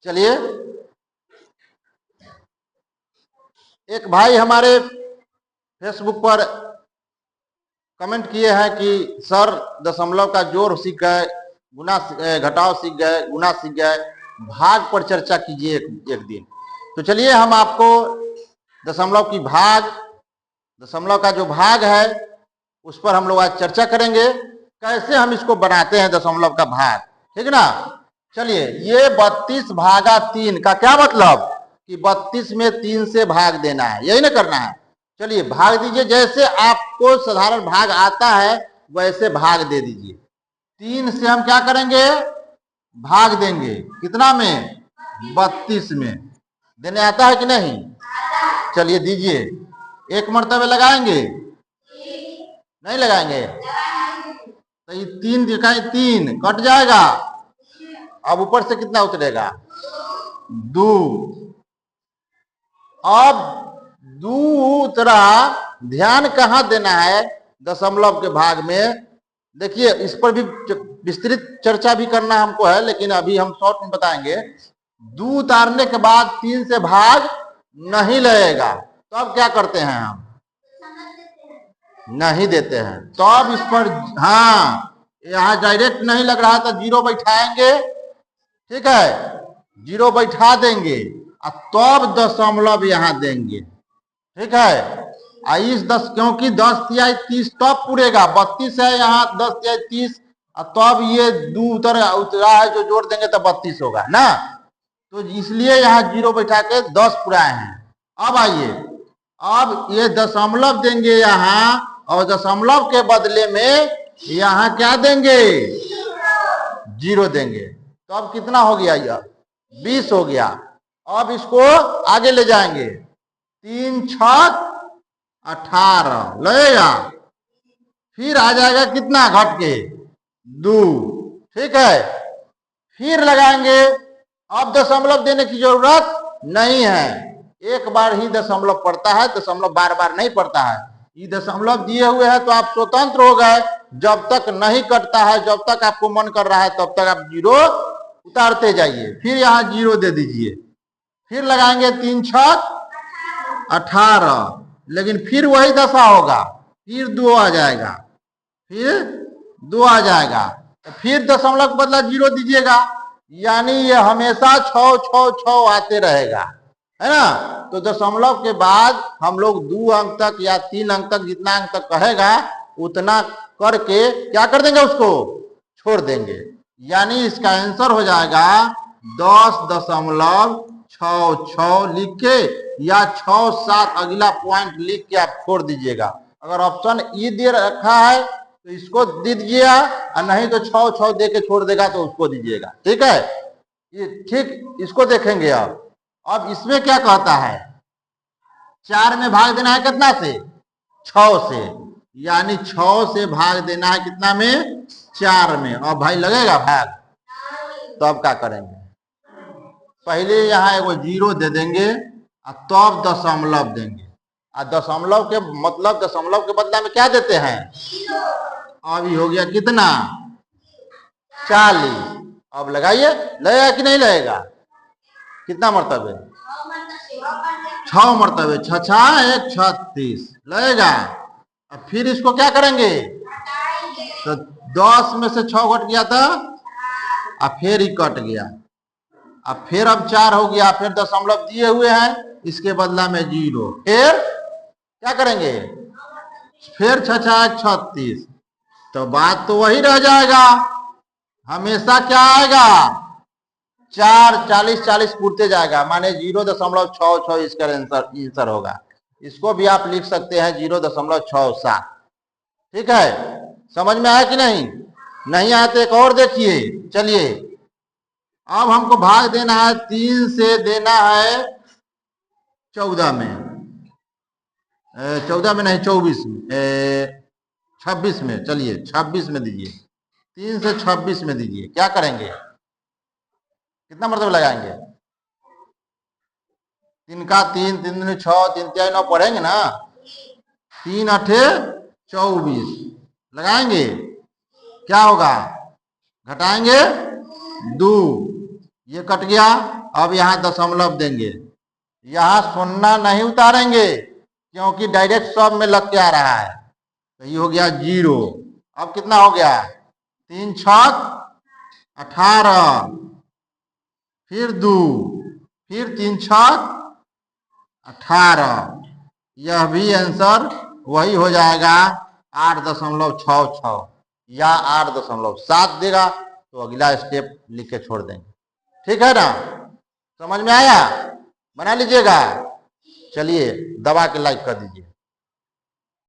चलिए, एक भाई हमारे फेसबुक पर कमेंट किए हैं कि सर दशमलव का जोड़ सीख गए, गुना घटाव सीख गए, गुना सीख गए, भाग पर चर्चा कीजिए एक दिन। तो चलिए हम आपको दशमलव का जो भाग है उस पर हम लोग आज चर्चा करेंगे, कैसे हम इसको बनाते हैं दशमलव का भाग। ठीक ना। चलिए, ये 32 भागा 3 का क्या मतलब कि 32 में 3 से भाग देना है, यही ना करना है। चलिए भाग दीजिए, जैसे आपको साधारण भाग आता है वैसे भाग दे दीजिए। 3 से हम क्या करेंगे, भाग देंगे। कितना में? 32 में। देने आता है कि नहीं? चलिए दीजिए। एक मर्तबे लगाएंगे? नहीं लगाएंगे। तो ये 3 दिखाई, 3 कट जाएगा। अब ऊपर से कितना उतरेगा? 2। अब 2 उतरा। ध्यान कहां देना है दशमलव के भाग में? देखिए, इस पर भी विस्तृत चर्चा भी करना हमको है, लेकिन अभी हम शॉर्ट में बताएंगे। 2 उतारने के बाद 3 से भाग नहीं लगेगा, तो अब क्या करते हैं हम? नहीं देते हैं। तो अब इस पर, हाँ, यहाँ डायरेक्ट नहीं लग रहा तो 0 बैठाएंगे। ठीक है, 0 बैठा देंगे और तब दशमलव यहाँ देंगे। ठीक है। इस 10, क्योंकि 10 तिहाई 30 तब पूरेगा। 32 है यहाँ, 10 तिहाई 30, और तब ये 2 उतरा है जो जोड़ देंगे तो 32 होगा ना। तो इसलिए यहाँ 0 बैठा के 10 पुराए हैं। अब आइए, अब ये दशमलव देंगे यहाँ, और दशमलव के बदले में यहाँ क्या देंगे? 0 देंगे। तो अब कितना हो गया? यह 20 हो गया। अब इसको आगे ले जाएंगे। 3 छक 18 लगेगा। फिर आ जाएगा कितना घट के? 2। ठीक है, फिर लगाएंगे। अब दशमलव देने की जरूरत नहीं है, एक बार ही दशमलव पड़ता है, दशमलव बार बार नहीं पड़ता है। ये दशमलव दिए हुए हैं तो आप स्वतंत्र हो गए। जब तक नहीं कटता है, जब तक आपको मन कर रहा है, तब तक आप 0 उतारते जाइए। फिर यहाँ 0 दे दीजिए। फिर लगाएंगे 3 छक 18, लेकिन फिर वही दशा होगा। फिर 2 आ जाएगा, फिर 2 आ जाएगा, तो फिर दशमलव के बदला 0 दीजिएगा। यानी ये हमेशा 6 6 6 आते रहेगा, है ना। तो दशमलव के बाद हम लोग 2 अंक तक या 3 अंक तक, जितना अंक तक कहेगा उतना करके क्या कर देंगे, उसको छोड़ देंगे। यानी इसका आंसर हो जाएगा 10.66 लिख के, या 6 7 अगला पॉइंट लिख के आप छोड़ दीजिएगा। अगर ऑप्शन ई दे रखा है तो इसको दे दीजिएगा, और नहीं तो 6 6 दे के छोड़ देगा तो उसको दीजिएगा। ठीक है, ये ठीक। इसको देखेंगे अब इसमें क्या कहता है? 4 में भाग देना है कितना से? 6 से। यानी 6 से भाग देना है कितना में? 4 में। अब भाई लगेगा भाग, तो अब क्या करेंगे? पहले यहाँ एगो 0 दे देंगे और तब दशमलव देंगे। और दशमलव के मतलब दशमलव के बदला में क्या देते हैं? अभी हो गया कितना? 40। अब लगाइए, लगेगा कि नहीं लगेगा? कितना मरतबे? 6 मरतबे। 6 1 36 लगेगा। अब फिर इसको क्या करेंगे? तो 10 में से 6 घट गया था, और फिर ही कट गया। अब फिर अब 4 हो गया। फिर दशमलव दिए हुए हैं, इसके बदला में 0। फिर क्या करेंगे? फिर 6 1 36। तो बात तो वही रह जाएगा, हमेशा क्या आएगा? 4 40 40 पूरते जाएगा, माने 0.66 इसका आंसर होगा। इसको भी आप लिख सकते हैं 0.67। ठीक है, समझ में आया कि नहीं? नहीं आया तो एक और देखिए। चलिए, अब हमको भाग देना है, 3 से देना है 14 में, 14 में नहीं 24 में, 26 में। चलिए 26 में दीजिए। 3 से 26 में दीजिए। क्या करेंगे? कितना मतलब लगाएंगे? 3 का 3, 3 दूनी 6, 3 तिहाई 9 पढ़ेंगे ना। 3 8 24 लगाएंगे। क्या होगा? घटाएंगे 2, ये कट गया। अब यहाँ दशमलव देंगे, यहाँ शून्य नहीं उतारेंगे क्योंकि डायरेक्ट सब में लग के आ रहा है, तो ये हो गया 0। अब कितना हो गया, 3 छक 18, फिर 2, फिर 3 छक 18। यह भी आंसर वही हो जाएगा 8.66 या 8.7 देगा। तो अगला स्टेप लिख के छोड़ देंगे। ठीक है ना, समझ में आया, बना लीजिएगा। चलिए दबा के लाइक कर दीजिए।